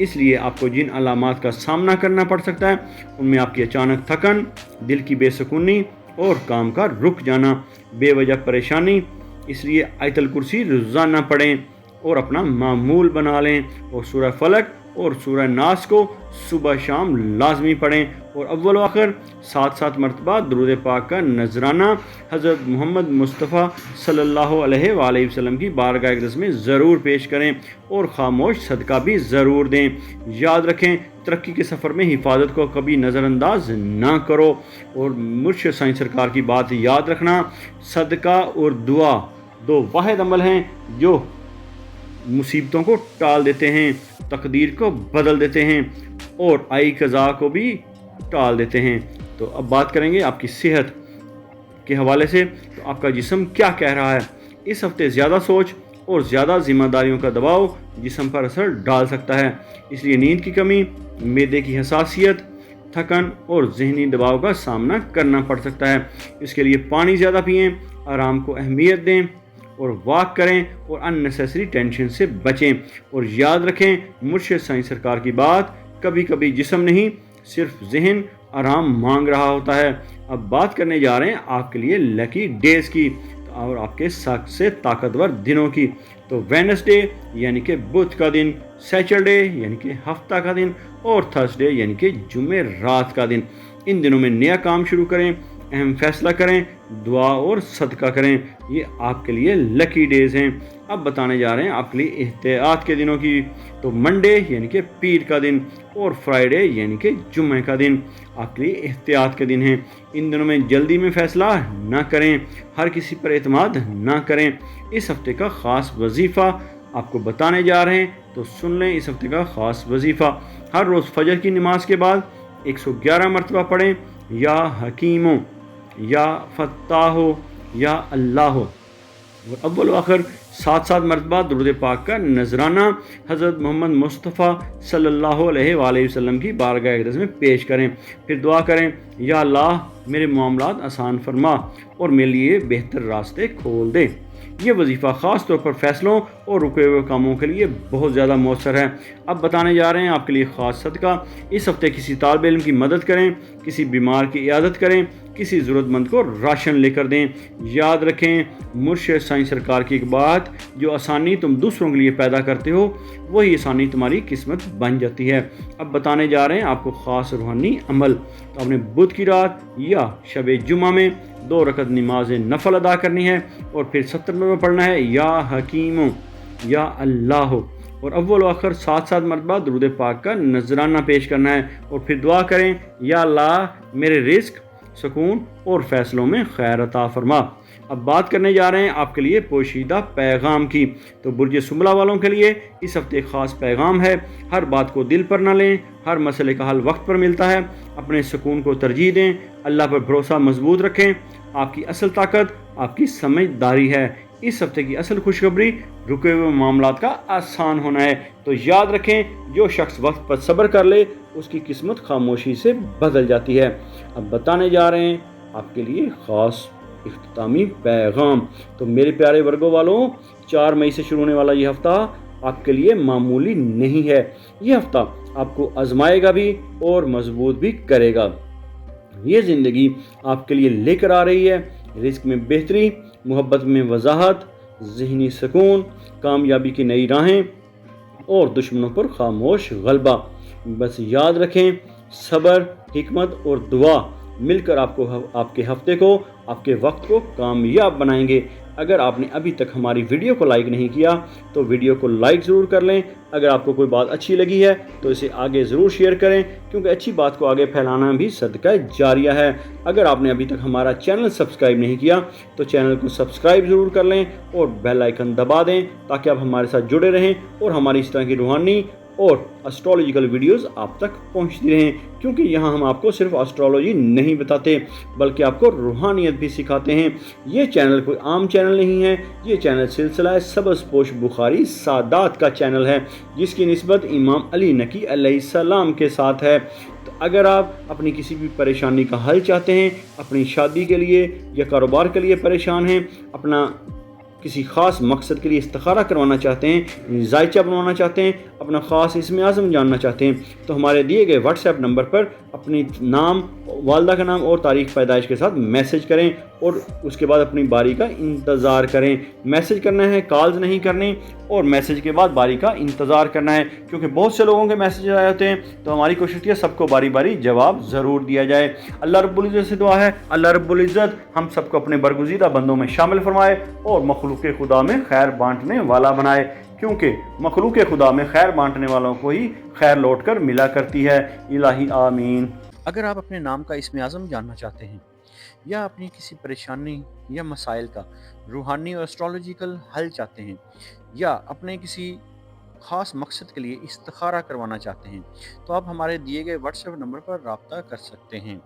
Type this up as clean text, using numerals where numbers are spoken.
اس لیے آپ کو جن علامات کا سامنا کرنا پڑ سکتا ہے ان میں آپ کی اچانک تھکن، دل کی بے سکونی اور کام کا رک جانا، بے وجہ پریشانی۔ اس لیے آیت الکرسی روزانہ پڑھیں اور اپنا معمول بنا لیں، اور سورہ فلق اور سورہ ناس کو صبح شام لازمی پڑھیں، اور اول و آخر 7 مرتبہ درود پاک کا نذرانہ حضرت محمد مصطفیٰ صلی اللہ علیہ وآلہ وسلم کی بارگاہ اقدس میں ضرور پیش کریں، اور خاموش صدقہ بھی ضرور دیں۔ یاد رکھیں، ترقی کے سفر میں حفاظت کو کبھی نظر انداز نہ کرو، اور مرشد سائیں سرکار کی بات یاد رکھنا، صدقہ اور دعا 2 واحد عمل ہیں جو مصیبتوں کو ٹال دیتے ہیں، تقدیر کو بدل دیتے ہیں، اور آئی قضا کو بھی ٹال دیتے ہیں۔ تو اب بات کریں گے آپ کی صحت کے حوالے سے، تو آپ کا جسم کیا کہہ رہا ہے۔ اس ہفتے زیادہ سوچ اور زیادہ ذمہ داریوں کا دباؤ جسم پر اثر ڈال سکتا ہے، اس لیے نیند کی کمی، معدے کی حساسیت، تھکن اور ذہنی دباؤ کا سامنا کرنا پڑ سکتا ہے۔ اس کے لیے پانی زیادہ پئیں، آرام کو اہمیت دیں، اور واک کریں، اور ان نیسیسری ٹینشن سے بچیں، اور یاد رکھیں مرشد سائیں سرکار کی بات، کبھی کبھی جسم نہیں صرف ذہن آرام مانگ رہا ہوتا ہے۔ اب بات کرنے جا رہے ہیں آپ کے لیے لکی ڈیز کی اور آپ کے سب سے طاقتور دنوں کی۔ تو وینسڈے یعنی کہ بدھ کا دن، سیچرڈے یعنی کہ ہفتہ کا دن، اور تھرسڈے یعنی کہ جمعہ رات کا دن۔ ان دنوں میں نیا کام شروع کریں، اہم فیصلہ کریں، دعا اور صدقہ کریں، یہ آپ کے لیے لکی ڈیز ہیں۔ اب بتانے جا رہے ہیں آپ کے لیے احتیاط کے دنوں کی۔ تو منڈے یعنی کہ پیر کا دن، اور فرائیڈے یعنی کہ جمعہ کا دن آپ کے لیے احتیاط کے دن ہیں۔ ان دنوں میں جلدی میں فیصلہ نہ کریں، ہر کسی پر اعتماد نہ کریں۔ اس ہفتے کا خاص وظیفہ آپ کو بتانے جا رہے ہیں، تو سن لیں اس ہفتے کا خاص وظیفہ۔ ہر روز فجر کی نماز کے بعد 111 مرتبہ پڑھیں، یا حکیموں، یا فتاحو، یا اللہ ہو، اور اول و آخر 7 مرتبہ درود پاک کا نذرانہ حضرت محمد مصطفیٰ صلی اللہ علیہ وآلہ وسلم کی بارگاہ اقدس میں پیش کریں۔ پھر دعا کریں، یا اللہ میرے معاملات آسان فرما اور میرے لیے بہتر راستے کھول دے۔ یہ وظیفہ خاص طور پر فیصلوں اور رکے ہوئے کاموں کے لیے بہت زیادہ مؤثر ہے۔ اب بتانے جا رہے ہیں آپ کے لیے خاص صدقہ۔ اس ہفتے کسی طالب علم کی مدد کریں، کسی بیمار کی عیادت کریں، کسی ضرورت مند کو راشن لے کر دیں۔ یاد رکھیں مرشد سائیں سرکار کی ایک بات، جو آسانی تم دوسروں کے لیے پیدا کرتے ہو وہی آسانی تمہاری قسمت بن جاتی ہے۔ اب بتانے جا رہے ہیں آپ کو خاص روحانی عمل۔ تو آپ نے بدھ کی رات یا شب جمعہ میں 2 رکعت نماز نفل ادا کرنی ہے، اور پھر 70 مرتبہ پڑھنا ہے، یا حکیموں، یا اللہ ہو، اور اول و آخر 7 مرتبہ درود پاک کا نذرانہ پیش کرنا ہے، اور پھر دعا کریں، یا اللہ میرے رزق، سکون اور فیصلوں میں خیر عطا فرما۔ اب بات کرنے جا رہے ہیں آپ کے لیے پوشیدہ پیغام کی۔ تو برج سنبلہ والوں کے لیے اس ہفتے خاص پیغام ہے، ہر بات کو دل پر نہ لیں، ہر مسئلے کا حل وقت پر ملتا ہے، اپنے سکون کو ترجیح دیں، اللہ پر بھروسہ مضبوط رکھیں، آپ کی اصل طاقت آپ کی سمجھداری ہے۔ اس ہفتے کی اصل خوشخبری رکے ہوئے معاملات کا آسان ہونا ہے۔ تو یاد رکھیں جو شخص وقت پر صبر کر لے اس کی قسمت خاموشی سے بدل جاتی ہے۔ اب بتانے جا رہے ہیں آپ کے لیے خاص اختتامی پیغام۔ تو میرے پیارے ورگو والوں، 4 مئی سے شروع ہونے والا یہ ہفتہ آپ کے لیے معمولی نہیں ہے۔ یہ ہفتہ آپ کو آزمائے گا بھی اور مضبوط بھی کرے گا۔ یہ زندگی آپ کے لیے لے کر آ رہی ہے رزق میں بہتری، محبت میں وضاحت، ذہنی سکون، کامیابی کی نئی راہیں، اور دشمنوں پر خاموش غلبہ۔ بس یاد رکھیں صبر، حکمت اور دعا مل کر آپ کے ہفتے کو، آپ کے وقت کو کامیاب بنائیں گے۔ اگر آپ نے ابھی تک ہماری ویڈیو کو لائک نہیں کیا تو ویڈیو کو لائک ضرور کر لیں۔ اگر آپ کو کوئی بات اچھی لگی ہے تو اسے آگے ضرور شیئر کریں، کیونکہ اچھی بات کو آگے پھیلانا بھی صدقہ جاریہ ہے۔ اگر آپ نے ابھی تک ہمارا چینل سبسکرائب نہیں کیا تو چینل کو سبسکرائب ضرور کر لیں اور بیل آئیکن دبا دیں، تاکہ آپ ہمارے ساتھ جڑے رہیں اور ہماری اس طرح کی روحانی اور اسٹرالوجیکل ویڈیوز آپ تک پہنچتی رہیں، کیونکہ یہاں ہم آپ کو صرف اسٹرالوجی نہیں بتاتے بلکہ آپ کو روحانیت بھی سکھاتے ہیں۔ یہ چینل کوئی عام چینل نہیں ہے، یہ چینل سلسلہ سبز پوش بخاری سادات کا چینل ہے، جس کی نسبت امام علی نقی علیہ السلام کے ساتھ ہے۔ تو اگر آپ اپنی کسی بھی پریشانی کا حل چاہتے ہیں، اپنی شادی کے لیے یا کاروبار کے لیے پریشان ہیں، اپنا کسی خاص مقصد کے لیے استخارہ کروانا چاہتے ہیں، ذائچہ بنوانا چاہتے ہیں، اپنا خاص اسم اعظم جاننا چاہتے ہیں، تو ہمارے دیے گئے واٹس ایپ نمبر پر اپنی نام، والدہ کا نام اور تاریخ پیدائش کے ساتھ میسج کریں اور اس کے بعد اپنی باری کا انتظار کریں۔ میسج کرنا ہے، کالز نہیں کرنی، اور میسج کے بعد باری کا انتظار کرنا ہے، کیونکہ بہت سے لوگوں کے میسج آئے ہوتے ہیں، تو ہماری کوشش ہے سب کو باری باری جواب ضرور دیا جائے۔ اللہ رب العزت سے دعا ہے اللہ رب العزت ہم سب کو اپنے برگزیدہ بندوں میں شامل فرمائے اور مخلوق خدا میں خیر بانٹنے والا بنائے، کیونکہ مخلوق خدا میں خیر بانٹنے والوں کو ہی خیر لوٹ کر ملا کرتی ہے۔ الہی آمین۔ اگر آپ اپنے نام کا اسم اعظم جاننا چاہتے ہیں یا اپنی کسی پریشانی یا مسائل کا روحانی اور اسٹرالوجیکل حل چاہتے ہیں یا اپنے کسی خاص مقصد کے لیے استخارہ کروانا چاہتے ہیں، تو آپ ہمارے دیے گئے واٹس ایپ نمبر پر رابطہ کر سکتے ہیں۔